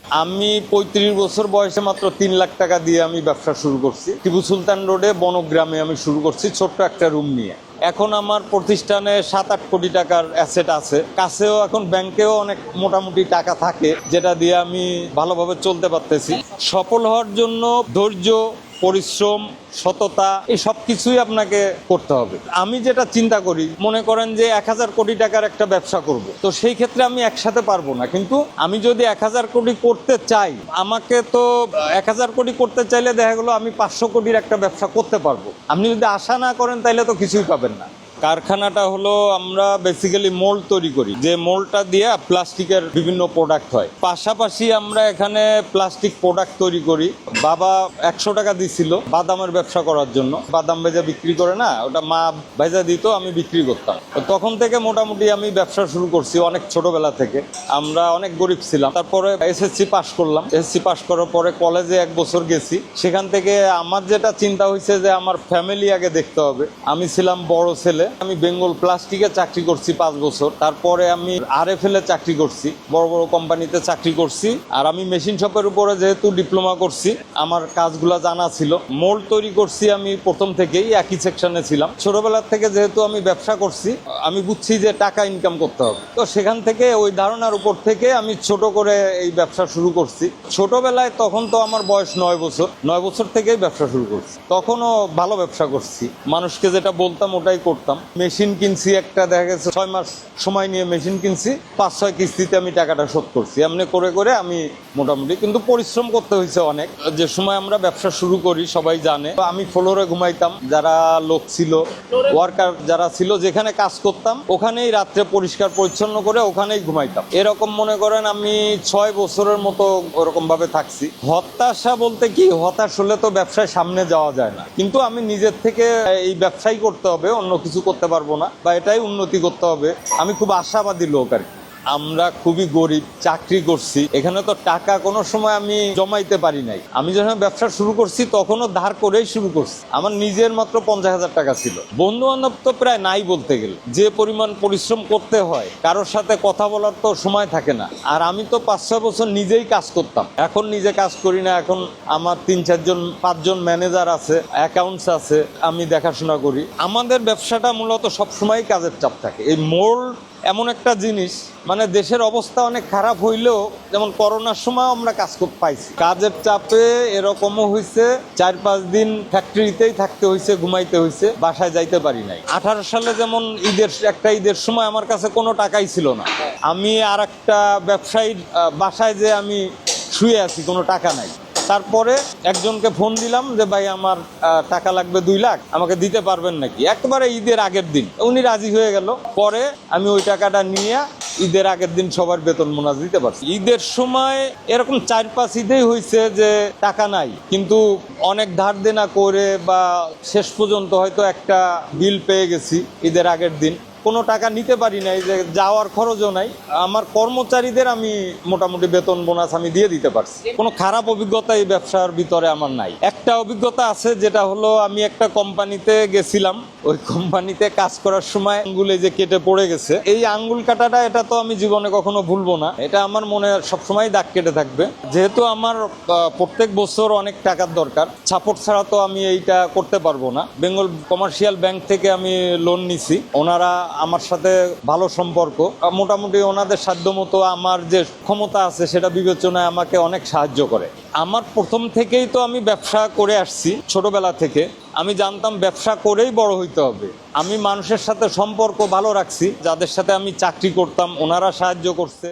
আমি ৩৫ বছর বয়সে মাত্র ৩ লাখ টাকা দিয়ে আমি ব্যবসা শুরু করছি। টিপু সুলতান রোডে বনগ্রামে আমি শুরু করছি ছোট্ট একটা রুম নিয়ে। এখন আমার প্রতিষ্ঠানে ৭-৮ কোটি টাকার অ্যাসেট আছে। কাছেও এখন ব্যাংকেও অনেক মোটামুটি টাকা থাকে, যেটা দিয়ে আমি ভালোভাবে চলতে পারতেছি। সফল হওয়ার জন্য ধৈর্য, পরিশ্রম, সততা, এই সব কিছুই আপনাকে করতে হবে। আমি যেটা চিন্তা করি, মনে করেন যে ১,০০০ কোটি টাকার একটা ব্যবসা করব, তো সেই ক্ষেত্রে আমি একসাথে পারবো না। কিন্তু আমি যদি ১,০০০ কোটি করতে চাই, আমাকে তো ১,০০০ কোটি করতে চাইলে দেখা গেলো আমি ৫০০ কোটির একটা ব্যবসা করতে পারবো। আপনি যদি আশা না করেন তাইলে তো কিছুই পাবেন না। কারখানাটা হলো, আমরা বেসিক্যালি মোল্ড তৈরি করি, যে মোল্ডটা দিয়ে প্লাস্টিকের বিভিন্ন প্রোডাক্ট হয়। পাশাপাশি আমরা এখানে প্লাস্টিক প্রোডাক্ট তৈরি করি। বাবা ১০০ টাকা দিছিল বাদামের ব্যবসা করার জন্য। বাদাম ভেজা বিক্রি করে না, ওটা মা ভেজা দিত, আমি বিক্রি করতাম। তখন থেকে মোটামুটি আমি ব্যবসা শুরু করছি, অনেক ছোটবেলা থেকে। আমরা অনেক গরিব ছিলাম। তারপরে এসএসসি পাস করলাম। এসএসসি পাস করার পরে কলেজে ১ বছর গেছি। সেখান থেকে আমার যেটা চিন্তা হয়েছে যে আমার ফ্যামিলি আগে দেখতে হবে। আমি ছিলাম বড় ছেলে। আমি বেঙ্গল প্লাস্টিকে চাকরি করছি ৫ বছর। তারপরে আমি আরএফএল এ চাকরি করছি, বড় বড় কোম্পানিতে চাকরি করছি। আর আমি মেশিন শপের উপরে যেহেতু ডিপ্লোমা করছি, আমার কাজগুলো জানা ছিল। মোল্ড তৈরি করছি আমি প্রথম থেকেই, একই সেকশনে ছিলাম। ছোটবেলার থেকে যেহেতু আমি ব্যবসা করছি, আমি বুঝছি যে টাকা ইনকাম করতে হবে। তো সেখান থেকে ওই ধারণার উপর থেকে আমি ছোট করে এই ব্যবসা শুরু করছি। ছোটবেলায় তখন তো আমার বয়স ৯ বছর। ৯ বছর থেকেই ব্যবসা শুরু করছি। তখনও ভালো ব্যবসা করছি, মানুষকে যেটা বলতাম ওটাই করতাম। মেশিন কিনছি একটা, দেখা গেছে ৬ মাস সময় নিয়ে মেশিন কিনছি, ৫-৬ কিস্তিতে আমি টাকাটা শোধ করছি। এমনি করে করে আমি মোটামুটি, কিন্তু পরিশ্রম করতে হয়েছে অনেক। যে সময় আমরা ব্যবসা শুরু করি সবাই জানে, আমি ফ্লোরে ঘুমাইতাম। যারা লোক ছিল, ওয়ার্কার যারা ছিল, যেখানে কাজ করতাম ওখানেই রাত্রে পরিষ্কার পরিচ্ছন্ন করে ওখানেই ঘুমাইতাম। এরকম মনে করেন আমি ৬ বছরের মতো ওরকম ভাবে থাকছি। হতাশা বলতে কি, হতাশ হলে তো ব্যবসায় সামনে যাওয়া যায় না। কিন্তু আমি নিজের থেকে এই ব্যবসাই করতে হবে, অন্য কিছু করতে পারবো না, বা এটাই উন্নতি করতে হবে। আমি খুব আশাবাদী লোক আর কি। আমরা খুবই গরিব, চাকরি করছি। এখানে তো টাকা কোনো সময় আমি জমাইতে পারি নাই। আমি যখন ব্যবসা শুরু করছি তখনও ধার করেই শুরু করছি। আমার নিজের মাত্র ৫০,০০০ টাকা ছিল। বন্ধু বান্ধব তো প্রায় নাই বলতে গেলে। যে পরিমাণ পরিশ্রম করতে হয়, কারোর সাথে কথা বলার তো সময় থাকে না। আর আমি তো ৫-৬ বছর নিজেই কাজ করতাম। এখন নিজে কাজ করি না। এখন আমার ৩-৪-৫ জন ম্যানেজার আছে, অ্যাকাউন্টস আছে, আমি দেখাশোনা করি। আমাদের ব্যবসাটা মূলত সবসময় কাজের চাপ থাকে। এই মোল্ড এমন একটা জিনিস, মানে দেশের অবস্থা অনেক খারাপ হইলেও, যেমন করোনার সময় আমরা কাজ করতে পাইছি। কাজের চাপে এরকমও হয়েছে ৪-৫ দিন ফ্যাক্টরিতেই থাকতে হয়েছে, ঘুমাইতে হয়েছে, বাসায় যাইতে পারি নাই। ১৮ সালে যেমন ঈদের সময় আমার কাছে কোনো টাকাই ছিল না। আমি আর একটা ব্যবসায়ীর বাসায় যে আমি শুয়ে আছি, কোনো টাকা নাই। তারপরে একজনকে ফোন দিলাম যে ভাই আমার টাকা লাগবে ২ লাখ, আমাকে দিতে পারবেন নাকি, একেবারে ঈদের আগের দিন। উনি রাজি হয়ে গেল। পরে আমি ওই টাকাটা নিয়ে ঈদের আগের দিন সবার বেতন বোনাস দিতে পারছি। ঈদের সময় এরকম ৪-৫ ঈদেই হয়েছে যে টাকা নাই, কিন্তু অনেক ধার দেনা করে বা শেষ পর্যন্ত হয়তো একটা বিল পেয়ে গেছি ঈদের আগের দিন। কোনো টাকা নিতে পারি নাই, যে যাওয়ার খরচও নাই। আমার কর্মচারীদের আমি মোটামুটি বেতন বোনাস আমি দিয়ে দিতে পারছি। কোনো খারাপ অভিজ্ঞতা এই ব্যবসার ভিতরে আমার নাই। একটা অভিজ্ঞতা আছে, যেটা হলো আমি একটা কোম্পানিতে গেছিলাম। ওই কোম্পানিতে কাজ করার সময় আঙ্গুলে যে কেটে পড়ে গেছে, এই আঙ্গুল কাটাটা, এটা তো আমি জীবনে কখনো ভুলবো না। এটা আমার মনে সবসময় দাগ কেটে থাকবে। যেহেতু আমার প্রত্যেক বছর অনেক টাকার দরকার, সাপোর্ট ছাড়া তো আমি এইটা করতে পারবো না। বেঙ্গল কমার্শিয়াল ব্যাংক থেকে আমি লোন নিছি। ওনারা আমার সাথে ভালো সম্পর্ক, মোটামুটি ওনাদের সাধ্যমতো আমার যে ক্ষমতা আছে সেটা বিবেচনায় আমাকে অনেক সাহায্য করে। আমার প্রথম থেকেই তো আমি ব্যবসা করে আসছি, ছোটবেলা থেকে আমি জানতাম ব্যবসা করেই বড় হইতে হবে। আমি মানুষের সাথে সম্পর্ক ভালো রাখছি, যাদের সাথে আমি চাকরি করতাম ওনারা সাহায্য করছে।